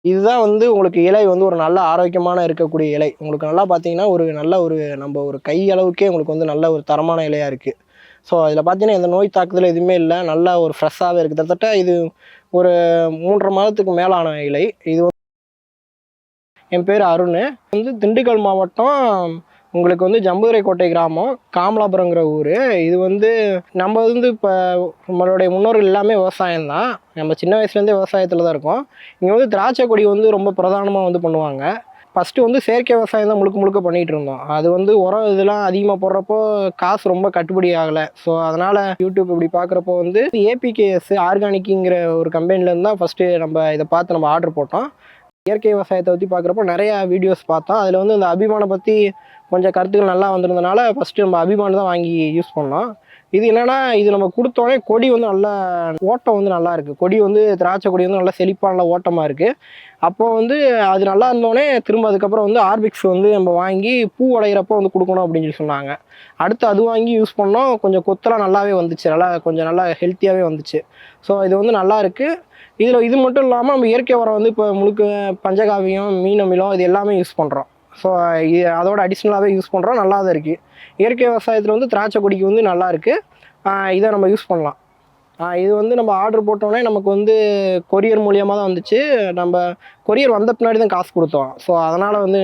இதுதான் வந்து உங்களுக்கு இலை வந்து ஒரு நல்ல ஆரோக்கியமான இருக்கக்கூடிய இலை. உங்களுக்கு நல்லா பார்த்தீங்கன்னா, ஒரு நல்ல ஒரு நம்ம ஒரு கை அளவுக்கே உங்களுக்கு வந்து நல்ல ஒரு தரமான இலையா இருக்கு. ஸோ அதில பார்த்தீங்கன்னா, எந்த நோய் தாக்குதல் எதுவுமே இல்ல. நல்லா ஒரு ஃப்ரெஷ்ஷாவே இருக்கு. கிட்டத்தட்ட இது ஒரு 3 1/2 மாதத்துக்கு மேல ஆன இலை. இது என் பேர் அருணு. வந்து திண்டுக்கல் மாவட்டம் உங்களுக்கு வந்து ஜம்புதுரைக்கோட்டை கிராமம், காமலாபுரங்கிற ஊரு. இது வந்து நம்ம வந்து இப்ப நம்மளுடைய முன்னோர்கள் எல்லாமே விவசாயம் தான். நம்ம சின்ன வயசுலேருந்தே விவசாயத்துல தான் இருக்கோம். இங்க வந்து திராட்சை கொடி வந்து ரொம்ப பிரதானமா வந்து பண்ணுவாங்க. ஃபர்ஸ்ட்டு வந்து செயற்கை விவசாயம் தான் முழுக்க முழுக்க பண்ணிட்டு இருந்தோம். அது வந்து உரம் இதெல்லாம் அதிகமா போடுறப்போ காசு ரொம்ப கட்டுப்படி ஆகல. ஸோ அதனால யூடியூப் இப்படி பார்க்குறப்போ வந்து ஏபிகேஎஸ் ஆர்கானிக்குங்கிற ஒரு கம்பெனிலேருந்து தான் ஃபர்ஸ்ட்டு நம்ம இத பார்த்து நம்ம ஆர்டர் போட்டோம். இயற்கை விவசாயத்தை பற்றி பார்க்குறப்போ நிறையா வீடியோஸ் பார்த்தோம். அதில் வந்து இந்த அபிமானை பற்றி கொஞ்சம் கருத்துக்கள் நல்லா வந்திருந்தனால ஃபஸ்ட்டு நம்ம அபிமான் தான் வாங்கி யூஸ் பண்ணோம். இது என்னென்னா இது நம்ம கொடுத்தோடனே கொடி வந்து நல்லா ஓட்டம் வந்து நல்லா இருக்குது. கொடி வந்து திராட்சை கொடி வந்து நல்லா செழிப்பாக நல்லா ஓட்டமாக இருக்குது. அப்போ வந்து அது நல்லா இருந்தோடனே திரும்ப அதுக்கப்புறம் வந்து ஆர்பிக்ஸ் வந்து நம்ம வாங்கி பூ உடையிறப்போ வந்து கொடுக்கணும் அப்படின்னு சொல்லி சொன்னாங்க. அடுத்து அது வாங்கி யூஸ் பண்ணோம். கொஞ்சம் கொத்தெல்லாம் நல்லாவே வந்துச்சு. கொஞ்சம் நல்லா ஹெல்த்தியாகவே வந்துச்சு. ஸோ இது வந்து நல்லா இருக்குது. இதில் இது மட்டும் இல்லாமல் நம்ம இயற்கை உரம் வந்து இப்போ முழுக்க பஞ்சகாவியம், மீன் அமிலம் இது எல்லாமே யூஸ் பண்ணுறோம். ஸோ இது அதோட அடிஷ்னலாகவே யூஸ் பண்ணுறோம். நல்லா தான் இருக்குது. இயற்கை விவசாயத்தில் வந்து திராட்சை கொடிக்கு வந்து நல்லா இருக்குது. இதை நம்ம யூஸ் பண்ணலாம். இது வந்து நம்ம ஆர்டர் போட்டோன்னே நமக்கு வந்து கொரியர் மூலியமாக தான் வந்துச்சு. நம்ம கொரியர் வந்த பின்னாடி தான் காசு கொடுத்தோம். ஸோ அதனால் வந்து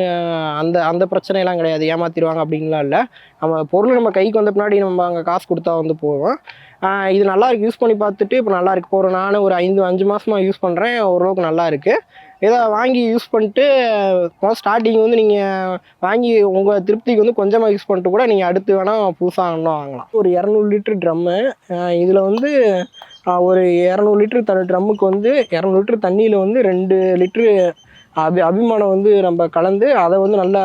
அந்த அந்த பிரச்சனைலாம் கிடையாது. ஏமாற்றிடுவாங்க அப்படின்லாம் இல்லை. நம்ம பொருள் நம்ம கைக்கு வந்த பின்னாடி நம்ம அங்கே காசு கொடுத்தா வந்து போதும். இது நல்லாயிருக்கு. யூஸ் பண்ணி பார்த்துட்டு இப்போ நல்லாயிருக்கு. இப்போ நானும் ஒரு 5 மாதமாக யூஸ் பண்ணுறேன். ஓரளவுக்கு நல்லா இருக்குது. இதை வாங்கி யூஸ் பண்ணிட்டு ஸ்டார்டிங் வந்து நீங்கள் வாங்கி உங்கள் திருப்திக்கு வந்து கொஞ்சமாக யூஸ் பண்ணிட்டு கூட நீங்கள் அடுத்து வேணால் புதுசாக இன்னும் வாங்கலாம். ஒரு 200 லிட்டர் ட்ரம்மு. இதில் வந்து ஒரு 200 லிட்டர் ட்ரம்முக்கு வந்து 200 லிட்டர் தண்ணியில் வந்து 2 லிட்ரு அபிமானம் வந்து நம்ம கலந்து அதை வந்து நல்லா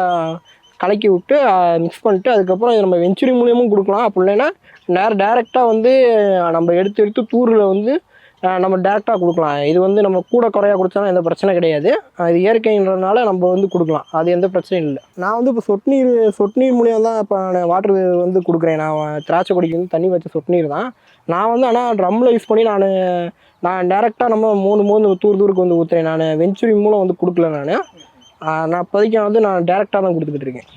கலக்கி விட்டு மிக்ஸ் பண்ணிட்டு அதுக்கப்புறம் இதை நம்ம வெஞ்சுரி மூலியமும் கொடுக்கலாம். அப்படி இல்லைன்னா டேரெக்டாக வந்து நம்ம எடுத்து தூரில் வந்து நம்ம டேரெக்டாக கொடுக்கலாம். இது வந்து நம்ம கூட குறையாக கொடுத்தாலும் எந்த பிரச்சனை கிடையாது. இது இயற்கைன்றதுனால நம்ம வந்து கொடுக்கலாம். அது எந்த பிரச்சனையும் இல்லை. நான் வந்து இப்போ சொட்டு நீர் மூலியம் தான் இப்போ நான் வாட்டர் வந்து கொடுக்குறேன். நான் திராட்சை கொடிக்கு வந்து தண்ணி வச்ச சொட்டு நீர் தான். நான் வந்து ஆனால் ட்ரம்மில் யூஸ் பண்ணி நான் டேரெக்டாக நம்ம 3 தூருக்கு வந்து ஊற்றுறேன். நான் வெஞ்சுரி மூலம் வந்து கொடுக்கல. நான் இப்போதைக்கு வந்து நான் டேரெக்டாக தான் கொடுத்துக்கிட்டு இருக்கேன்.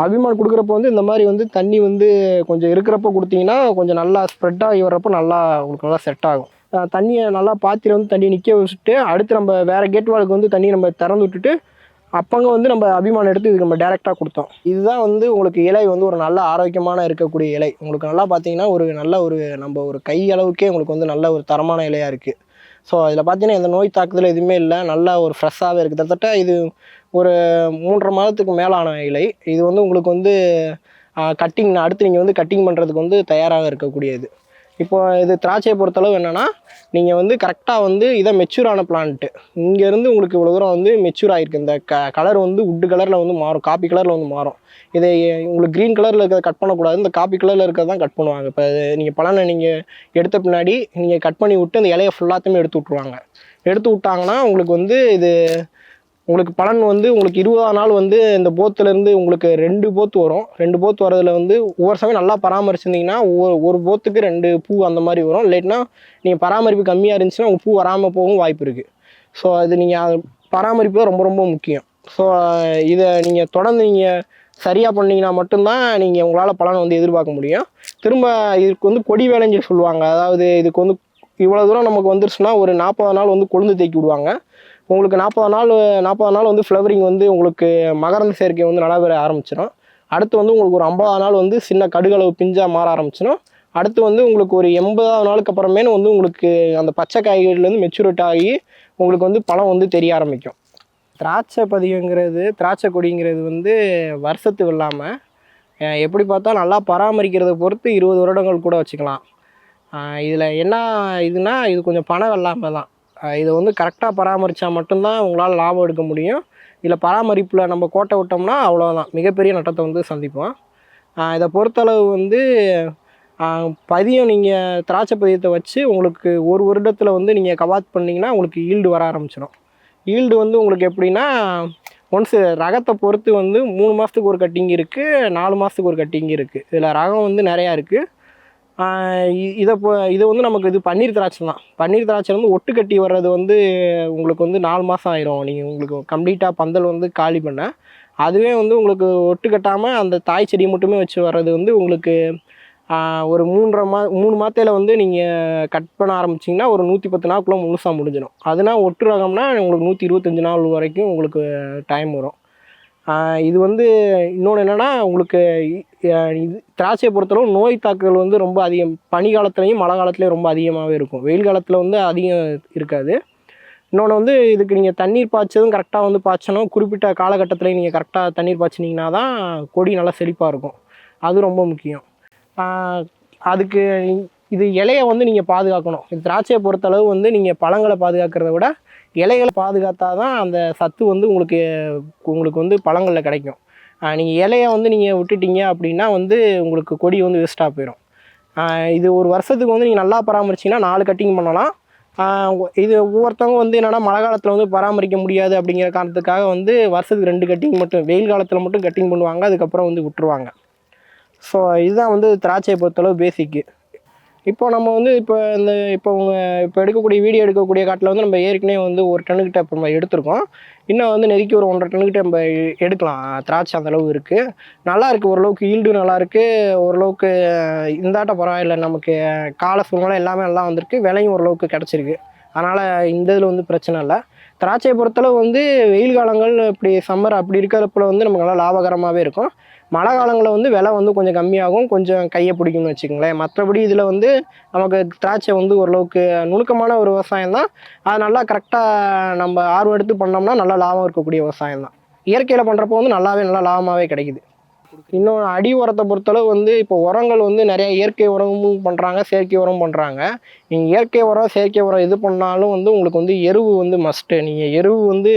அபிமான் கொடுக்குறப்போ வந்து இந்த மாதிரி வந்து தண்ணி வந்து கொஞ்சம் இருக்கிறப்ப கொடுத்தீங்கன்னா கொஞ்சம் நல்லா ஸ்ப்ரெட் ஆகி வர்றப்போ நல்லா உங்களுக்கு நல்லா செட் ஆகும். தண்ணியை நல்லா பாத்திரம் வந்து தண்ணி நிற்க வச்சுட்டு அடுத்து நம்ம வேறு கேட் வாலுக்கு வந்து தண்ணி நம்ம திறந்து விட்டுட்டு அப்போங்க வந்து நம்ம அபிமானம் எடுத்து இதுக்கு நம்ம டேரெக்டாக கொடுத்தோம். இதுதான் வந்து உங்களுக்கு இலை வந்து ஒரு நல்ல ஆரோக்கியமான இருக்கக்கூடிய இலை. உங்களுக்கு நல்லா பார்த்தீங்கன்னா ஒரு நல்ல ஒரு நம்ம ஒரு கை அளவுக்கே உங்களுக்கு வந்து நல்ல ஒரு தரமான இலையாக இருக்குது. ஸோ அதில் பார்த்தீங்கன்னா எந்த நோய் தாக்குதல் எதுவுமே இல்லை. நல்லா ஒரு ஃப்ரெஷ்ஷாகவே இருக்குது. கிட்டத்தட்ட இது ஒரு 3 1/2 மாதத்துக்கு மேலான இலை. இது வந்து உங்களுக்கு வந்து கட்டிங் அடுத்து நீங்கள் வந்து கட்டிங் பண்ணுறதுக்கு வந்து தயாராக இருக்கக்கூடியது. இப்போ இது திராட்சையை பொறுத்தளவு என்னென்னா நீங்கள் வந்து கரெக்டாக வந்து இதை மெச்சூரான பிளான்ட்டு இங்கேருந்து உங்களுக்கு இவ்வளோ தூரம் வந்து மெச்சூர் ஆகிருக்கு. இந்த கலர் வந்து உட்டு கலரில் வந்து மாறும், காப்பி கலரில் வந்து மாறும். இதை உங்களுக்கு க்ரீன் கலரில் இருக்கிறத கட் பண்ணக்கூடாது. இந்த காப்பி கலரில் இருக்கிறது தான் கட் பண்ணுவாங்க. இப்போ நீங்கள் பலனை நீங்கள் எடுத்த பின்னாடி நீங்கள் கட் பண்ணி விட்டு அந்த இலையை ஃபுல்லாத்தையுமே எடுத்து விட்ருவாங்க. எடுத்து விட்டாங்கன்னா உங்களுக்கு வந்து இது உங்களுக்கு பலன் வந்து உங்களுக்கு 20ஆம் நாள் வந்து இந்த போத்துலேருந்து உங்களுக்கு 2 போத்து வரும். 2 போத்து வரதில் வந்து ஒவ்வொரு சமயம் நல்லா பராமரிச்சிருந்தீங்கன்னா ஒரு போத்துக்கு 2 பூ அந்த மாதிரி வரும். இல்லைன்னா நீங்கள் பராமரிப்பு கம்மியாக இருந்துச்சுன்னா உங்கள் பூ வராமல் போகவும் வாய்ப்பு இருக்குது. ஸோ அது நீங்கள் பராமரிப்பு தான் ரொம்ப ரொம்ப முக்கியம். ஸோ இதை நீங்கள் தொடர்ந்து நீங்கள் சரியாக பண்ணிங்கன்னா மட்டும்தான் நீங்கள் உங்களால் பலனை வந்து எதிர்பார்க்க முடியும். திரும்ப இதுக்கு வந்து கொடி வேலைன்னு சொல்லுவாங்க. அதாவது இதுக்கு வந்து இவ்வளோ தூரம் நமக்கு வந்துருச்சுன்னா ஒரு 40 நாள் வந்து கொழுந்து தேக்கி விடுவாங்க. உங்களுக்கு 40 நாள் வந்து ஃப்ளவரிங் வந்து உங்களுக்கு மகரந்த சேர்க்கை வந்து நல்லா வர ஆரம்பிச்சிடும். அடுத்து வந்து உங்களுக்கு ஒரு 50 நாள் வந்து சின்ன கடுகளவு பிஞ்சாக மாற ஆரம்பிச்சிடும். அடுத்து வந்து உங்களுக்கு ஒரு 80 நாளுக்கு அப்புறமே வந்து உங்களுக்கு அந்த பச்சை காய்கறிலேருந்து மெச்சூரிட்டி ஆகி உங்களுக்கு வந்து பழம் வந்து தெரிய ஆரம்பிக்கும். திராட்சை கொடிங்கிறது வந்து வருஷத்துக்கு இல்லாமல் எப்படி பார்த்தா நல்லா பராமரிக்கிறத பொறுத்து 20 வருடங்கள் கூட வச்சுக்கலாம். இதில் என்ன இதுனா இது கொஞ்சம் பணம் வெள்ளாமை தான். இதை வந்து கரெக்டாக பராமரித்தா மட்டும்தான் உங்களால் லாபம் எடுக்க முடியும். இதில் பராமரிப்பில் நம்ம கோட்டை விட்டோம்னா அவ்வளோதான், மிகப்பெரிய நட்டத்தை வந்து சந்திப்போம். இதை பொறுத்தளவு வந்து பதியம் நீங்கள் திராட்சை பதியத்தை வச்சு உங்களுக்கு ஒரு வருடத்தில் வந்து நீங்கள் கவாத் பண்ணிங்கன்னா உங்களுக்கு ஈல்டு வர ஆரம்பிச்சிடும். ஈல்டு வந்து உங்களுக்கு எப்படின்னா ஒன்ஸு ரகத்தை பொறுத்து வந்து 3 மாதத்துக்கு ஒரு கட்டிங் இருக்குது, 4 மாதத்துக்கு ஒரு கட்டிங் இருக்குது. இதில் ரகம் வந்து நிறையா இருக்குது. இதை வந்து நமக்கு இது பன்னீர் திராட்சை தான். பன்னீர் திராட்சை வந்து ஒட்டு கட்டி வர்றது வந்து உங்களுக்கு வந்து 4 மாதம் ஆயிரும். நீங்கள் உங்களுக்கு கம்ப்ளீட்டாக பந்தல் வந்து காலி பண்ண. அதுவே வந்து உங்களுக்கு ஒட்டு கட்டாமல் அந்த தாய் செடியை மட்டுமே வச்சு வர்றது வந்து உங்களுக்கு ஒரு 3 மாதத்தில் வந்து நீங்கள் கட் பண்ண ஆரம்பிச்சிங்கன்னா ஒரு 110 நாளுக்குள்ளே முழுசாக முடிஞ்சிடும். அதுனா ஒட்டு ரகம்னா உங்களுக்கு 125 நாள் வரைக்கும் உங்களுக்கு டைம் வரும். இது வந்து இன்னொன்று என்னென்னா உங்களுக்கு இது திராட்சையை பொறுத்தளவு நோய் தாக்குதல் வந்து ரொம்ப அதிகம். பனி காலத்துலேயும் மழை காலத்துலேயும் ரொம்ப அதிகமாகவே இருக்கும். வெயில் காலத்தில் வந்து அதிகம் இருக்காது. இன்னொன்று வந்து இதுக்கு நீங்கள் தண்ணீர் பாய்ச்சதும் கரெக்டாக வந்து பாய்ச்சணும். குறிப்பிட்ட காலகட்டத்தில் நீங்கள் கரெக்டாக தண்ணீர் பாய்ச்சினீங்கன்னா தான் கொடி நல்லா செழிப்பாக இருக்கும். அது ரொம்ப முக்கியம். அதுக்கு இது இலையை வந்து நீங்கள் பாதுகாக்கணும். இது திராட்சையை பொறுத்தளவு வந்து நீங்கள் பழங்களை பாதுகாக்கிறத விட இலைகளை பாதுகாத்தா தான் அந்த சத்து வந்து உங்களுக்கு வந்து பழங்களில் கிடைக்கும். நீங்கள் இலையை வந்து நீங்கள் விட்டுட்டீங்க அப்படின்னா வந்து உங்களுக்கு கொடி வந்து வேஸ்ட்டாக போயிடும். இது ஒரு வருஷத்துக்கு வந்து நீங்கள் நல்லா பராமரிச்சிங்கன்னா 4 கட்டிங் பண்ணலாம். இது ஒவ்வொருத்தவங்க வந்து என்னென்னா மழை காலத்தில் வந்து பராமரிக்க முடியாது அப்படிங்கிற காரணத்துக்காக வந்து வருஷத்துக்கு 2 கட்டிங் மட்டும் வெயில் காலத்தில் மட்டும் கட்டிங் பண்ணுவாங்க. அதுக்கப்புறம் வந்து விட்டுருவாங்க. ஸோ இதுதான் வந்து திராட்சையை பொறுத்தளவு பேசிக்கு. இப்போ நம்ம வந்து இப்போ எடுக்கக்கூடிய வீடியோ எடுக்கக்கூடிய காட்டில் வந்து நம்ம ஏற்கனவே வந்து 1 டன்னுக்கிட்ட இப்போ நம்ம எடுத்திருக்கோம். இன்னும் வந்து நெருக்கி ஒரு 1.5 டன்னுக்கிட்ட நம்ம எடுக்கலாம். திராட்சை அந்தளவு இருக்குது. நல்லாயிருக்கு. ஓரளவுக்கு ஈல்டு நல்லாயிருக்கு. ஓரளவுக்கு இந்தாட்டம் பரவாயில்லை. நமக்கு கால சூழ்நிலை எல்லாமே நல்லா வந்திருக்கு. விலையும் ஓரளவுக்கு கிடச்சிருக்கு. அதனால் இந்த இதில் வந்து பிரச்சனை இல்லை. திராட்சையை பொறுத்தளவு வந்து வெயில் காலங்கள் இப்படி சம்மர் அப்படி இருக்கிறப்ப வந்து நமக்கு நல்லா லாபகரமாகவே இருக்கும். மழை காலங்களில் வந்து விலை வந்து கொஞ்சம் கம்மியாகும். கொஞ்சம் கையை பிடிக்கும்னு வச்சுக்கோங்களேன். மற்றபடி இதில் வந்து நமக்கு திராட்சை வந்து ஓரளவுக்கு நுணுக்கமான ஒரு விவசாயம் தான். அது நல்லா கரெக்டாக நம்ம ஆர்வம் எடுத்து பண்ணோம்னா நல்லா லாபம் இருக்கக்கூடிய விவசாயம் தான். இயற்கையில் பண்ணுறப்போ வந்து நல்லா லாபமாகவே கிடைக்குது. இன்னொன்று அடி உரத்தை பொறுத்தளவு வந்து இப்போ உரங்கள் வந்து நிறையா இயற்கை உரமும் பண்ணுறாங்க, செயற்கை உரம் பண்ணுறாங்க. நீங்கள் இயற்கை உரம் செயற்கை உரம் எது பண்ணாலும் வந்து உங்களுக்கு வந்து எருவு வந்து மஸ்ட்டு. நீங்கள் எருவு வந்து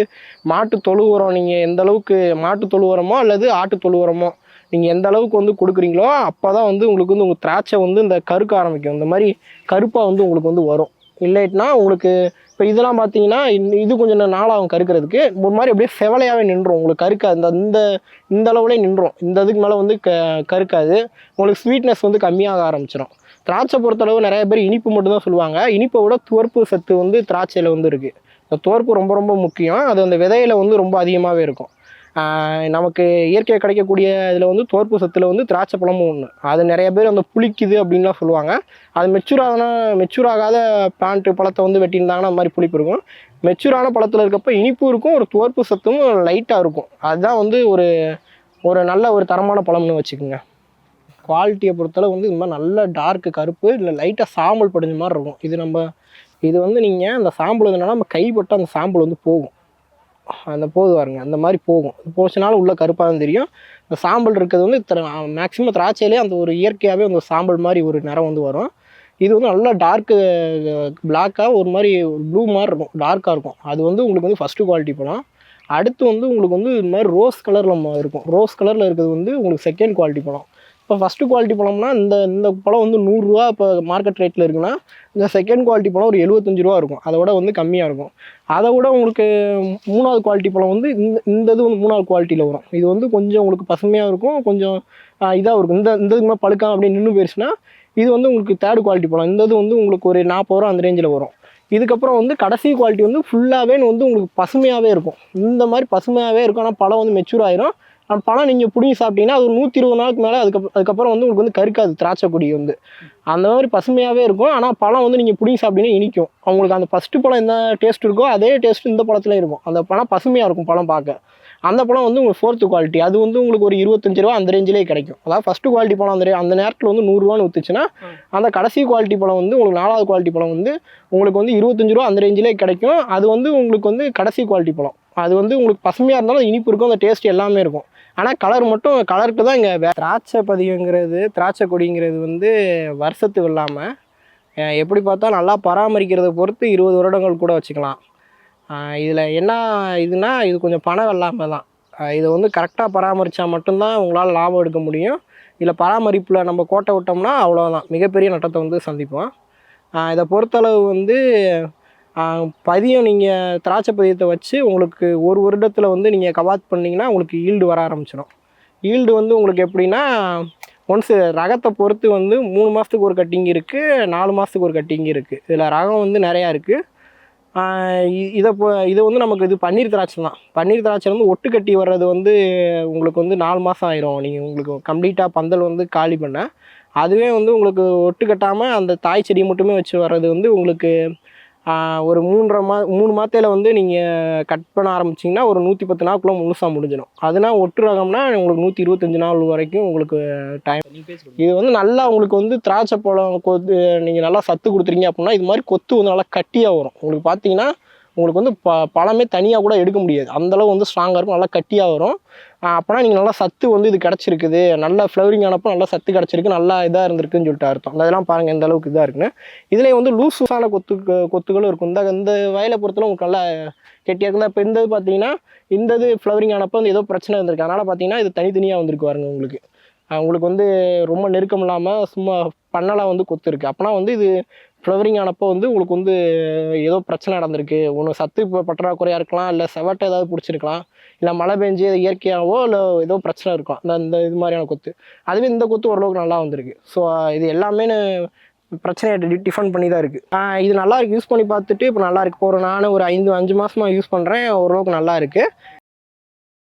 மாட்டு தொழு உரம் நீங்கள் எந்த அளவுக்கு மாட்டு தொழு உரமோ அல்லது ஆட்டு தொழு உரமோ நீங்கள் எந்த அளவுக்கு வந்து கொடுக்குறீங்களோ அப்போ தான் வந்து உங்களுக்கு வந்து உங்கள் திராட்சை வந்து இந்த கருக்க ஆரம்பிக்கும். இந்த மாதிரி கருப்பாக வந்து உங்களுக்கு வந்து வரும். இல்லைன்னா உங்களுக்கு இப்போ இதெல்லாம் பார்த்தீங்கன்னா இது கொஞ்சம் நாளாகும் கருக்கிறதுக்கு. ஒரு மாதிரி அப்படியே செவலையாகவே நின்றுடும். உங்களுக்கு கருக்காது. இந்த அளவுலேயே நின்றுடும். இந்த இதுக்கு மேலே வந்து கருக்காது. உங்களுக்கு ஸ்வீட்னஸ் வந்து கம்மியாக ஆரம்பிச்சிடும். திராட்சை பொறுத்தளவு நிறைய பேர் இனிப்பு மட்டும்தான் சொல்லுவாங்க. இனிப்பை விட துவர்ப்பு சத்து வந்து திராட்சையில் வந்து இருக்குது. இந்த துவர்ப்பு ரொம்ப ரொம்ப முக்கியம். அது அந்த விதையில வந்து ரொம்ப அதிகமாகவே இருக்கும். நமக்கு இயற்கை கிடைக்கக்கூடிய இதில் வந்து துவர்ப்பு சத்தில் வந்து திராட்சை பழமும் ஒன்று. அது நிறைய பேர் அந்த புளிக்குது அப்படின்லாம் சொல்லுவாங்க. அது மெச்சூர் ஆகாத பிளான்ட்டு பழத்தை வந்து வெட்டியிருந்தாங்கன்னா அந்த மாதிரி புளிப்பு இருக்கும். மெச்சூரான பழத்தில் இருக்கப்போ இனிப்பும் இருக்கும். ஒரு துவர்ப்பு சத்தும் லைட்டாக இருக்கும். அதுதான் வந்து ஒரு நல்ல ஒரு தரமான பழம்னு வச்சுக்கோங்க. குவாலிட்டியை பொறுத்தளவு வந்து இது மாதிரி நல்ல டார்க்கு கருப்பு இல்லை லைட்டாக சாம்பல் படிஞ்ச மாதிரி இருக்கும். இது வந்து நீங்கள் அந்த சாம்பல் என்னன்னா நம்ம கைப்பட்டு அந்த சாம்பல் வந்து போகும். அந்த போது பாருங்க அந்த மாதிரி போகும். போச்சுனாலும் உள்ள கருப்பாக தான் தெரியும். இந்த சாம்பல் இருக்கிறது வந்து மேக்ஸிமம் திராட்சையிலே அந்த ஒரு இயற்கையாகவே அந்த சாம்பல் மாதிரி ஒரு நிறம் வந்து வரும். இது வந்து நல்லா டார்க்கு பிளாக்காக ஒரு மாதிரி ப்ளூ மாதிரி இருக்கும். டார்க்காக இருக்கும். அது வந்து உங்களுக்கு வந்து ஃபஸ்ட்டு குவாலிட்டி பழம். அடுத்து வந்து உங்களுக்கு வந்து இது மாதிரி ரோஸ் கலரில் இருக்கும். ரோஸ் கலரில் இருக்கிறது வந்து உங்களுக்கு செகண்ட் குவாலிட்டி பழம். இப்போ ஃபஸ்ட்டு குவாலிட்டி பழம்னா இந்த பழம் வந்து 100 ரூபா இப்போ மார்க்கெட் ரேட்டில் இருக்குன்னா இந்த செகண்ட் குவாலிட்டி பழம் ஒரு 75 ரூபா இருக்கும். அதை விட வந்து கம்மியாக இருக்கும். அதை விட உங்களுக்கு 3வது குவாலிட்டி பழம் வந்து இந்த இது வந்து 3வது குவாலிட்டியில் வரும். இது வந்து கொஞ்சம் உங்களுக்கு பசுமையாக இருக்கும். கொஞ்சம் இதாக இருக்கும். இந்த இதுக்கு மேலே பழுக்காம அப்படியே நின்று போயிடுச்சுன்னா இது வந்து உங்களுக்கு 3rd குவாலிட்டி பழம். இந்த இது வந்து உங்களுக்கு ஒரு 40 ரூபா அந்த ரேஞ்சில் வரும். இதுக்கப்புறம் வந்து கடைசி குவாலிட்டி வந்து ஃபுல்லாகவே வந்து உங்களுக்கு பசுமையாகவே இருக்கும். இந்த மாதிரி பசுமையாகவே இருக்கும். ஆனால் பழம் வந்து மெச்சூர் ஆயிரும். அந்த பழம் நீங்கள் பிடிங்கி சாப்பிட்டீங்கன்னா அது ஒரு 120 நாளுக்கு மேலே அதுக்கப்புறம் வந்து உங்களுக்கு வந்து கருக்காது. திராட்சை கொடி வந்து அந்த மாதிரி பசுமையாகவே இருக்கும். ஆனால் பழம் வந்து நீங்கள் பிடிங்கி சாப்பிட்டீங்கன்னா இனிக்கும். அவங்களுக்கு அந்த ஃபஸ்ட்டு பழம் என்ன டேஸ்ட் இருக்கோ அதே டேஸ்ட் இந்த பழத்துலேயும் இருக்கும். அந்த பழம் பசுமையாக இருக்கும் பழம் பார்க்க. அந்த பழம் வந்து உங்களுக்கு 4th குவாலிட்டி. அது வந்து உங்களுக்கு ஒரு 25 ரூபா அந்த ரேஞ்சிலே கிடைக்கும். அதாவது ஃபஸ்ட்டு குவாலிட்டி பழம் அந்த நேரத்தில் வந்து 100 ரூபான்னு விற்றுச்சுன்னா அந்த கடைசி குவாலிட்டி பழம் வந்து உங்களுக்கு 4வது குவாலிட்டி பழம் வந்து உங்களுக்கு வந்து 25 ரூபா அந்த ரேஞ்சிலே கிடைக்கும். அது வந்து உங்களுக்கு வந்து கடைசி குவாலிட்டி பழம். அது வந்து உங்களுக்கு பசுமையாக இருந்தாலும் இனிப்பு இருக்கும். அந்த டேஸ்ட் எல்லாமே இருக்கும். ஆனால் கலருக்கு தான் இங்கே திராட்சை பதியங்கிறது திராட்சை கொடிங்கிறது வந்து வருஷத்துக்கு இல்லாமல் எப்படி பார்த்தா நல்லா பராமரிக்கிறத பொறுத்து 20 வருடங்கள் கூட வச்சுக்கலாம். இதில் என்ன இதுனா இது கொஞ்சம் பணம் இல்லாமல் தான். இதை வந்து கரெக்டாக பராமரித்தா மட்டும்தான் உங்களால் லாபம் எடுக்க முடியும். இல்லை பராமரிப்பில் நம்ம கோட்டை விட்டோம்னா அவ்வளோதான், மிகப்பெரிய நட்டத்தை வந்து சந்திப்போம். இதை பொறுத்தளவு வந்து பதியம் நீங்கள் திராட்சை பதியத்தை வச்சு உங்களுக்கு ஒரு வருடத்தில் வந்து நீங்கள் கவாத் பண்ணிங்கன்னா உங்களுக்கு ஈல்டு வர ஆரம்பிச்சிடும். ஈல்டு வந்து உங்களுக்கு எப்படின்னா ஒன்ஸ் ரகத்தை பொறுத்து வந்து 3 மாதத்துக்கு ஒரு கட்டிங் இருக்குது, 4 மாதத்துக்கு ஒரு கட்டிங் இருக்குது. இதில் ரகம் வந்து நிறையா இருக்குது. இது வந்து நமக்கு இது பன்னீர் திராட்சை தான். பன்னீர் திராட்சை வந்து ஒட்டு கட்டி வர்றது வந்து உங்களுக்கு வந்து 4 மாதம் ஆயிரும். நீங்கள் உங்களுக்கு கம்ப்ளீட்டாக பந்தல் வந்து காலி பண்ண. அதுவே வந்து உங்களுக்கு ஒட்டு கட்டாமல் அந்த தாய் செடி மட்டுமே வச்சு வர்றது வந்து உங்களுக்கு ஒரு 3 மாதத்தில் வந்து நீங்கள் கட் பண்ண ஆரம்பிச்சிங்கன்னா ஒரு 110 நாளுக்குள்ளே முழுசாக முடிஞ்சிடும். அதுனா ஒட்டு ரகம்னா உங்களுக்கு 125 நாள் வரைக்கும் உங்களுக்கு டைம். இது வந்து நல்லா உங்களுக்கு வந்து திராட்சை பழம் நீங்கள் நல்லா சத்து கொடுத்துறீங்க அப்படின்னா இது மாதிரி கொத்து வந்து நல்லா கட்டியாக வரும். உங்களுக்கு பார்த்தீங்கன்னா உங்களுக்கு வந்து பழமே தனியாக கூட எடுக்க முடியாது, அந்தளவு வந்து ஸ்ட்ராங்காக இருக்கும், நல்லா கட்டியாக வரும். அப்போனா நீங்கள் நல்லா சத்து வந்து இது கிடச்சிருக்குது, நல்லா ஃப்ளவரிங் ஆனப்போ நல்லா சத்து கிடச்சிருக்கு, நல்லா இதாக இருந்திருக்குன்னு சொல்லிட்டு அர்த்தம். அதெல்லாம் பாருங்கள் எந்த அளவுக்கு இதாக இருக்குன்னு. இதுலேயே வந்து லூஸான கொத்துகளும் இருக்கும். இந்த வயலை பொறுத்தவரை உங்களுக்கு நல்லா கெட்டியாக இருக்குதா. இப்போ இந்த இது பார்த்தீங்கன்னா இந்த இது ஃப்ளவரிங் ஆனப்போ வந்து ஏதோ பிரச்சனை இருந்திருக்கு, அதனால் பார்த்தீங்கன்னா இது தனித்தனியாக வந்திருக்கு பாருங்க. உங்களுக்கு வந்து ரொம்ப நெருக்கம் இல்லாமல் சும்மா பண்ணலாம் வந்து கொத்து இருக்குது. அப்போனா வந்து இது ஃப்ளவரிங் ஆனப்போ வந்து உங்களுக்கு வந்து ஏதோ பிரச்சனை நடந்திருக்கு. ஒன்று சத்து இப்போ பற்றாக்குறையாக இருக்கலாம், இல்லை செவட்டை ஏதாவது பிடிச்சிருக்கலாம், இல்லை மழை பெஞ்சு இயற்கையாகவோ இல்லை ஏதோ பிரச்சனை இருக்கும் இந்த இது மாதிரியான கொத்து. அதுவே இந்த கொத்து ஓரளவுக்கு நல்லா வந்திருக்கு. ஸோ இது எல்லாமே பிரச்சனையை டிஃபன் பண்ணி தான் இருக்குது. இது நல்லா இருக்குது, யூஸ் பண்ணி பார்த்துட்டு இப்போ நல்லா இருக்குது. நான் ஒரு 5 மாதமாக யூஸ் பண்ணுறேன், ஓரளவுக்கு நல்லா இருக்குது.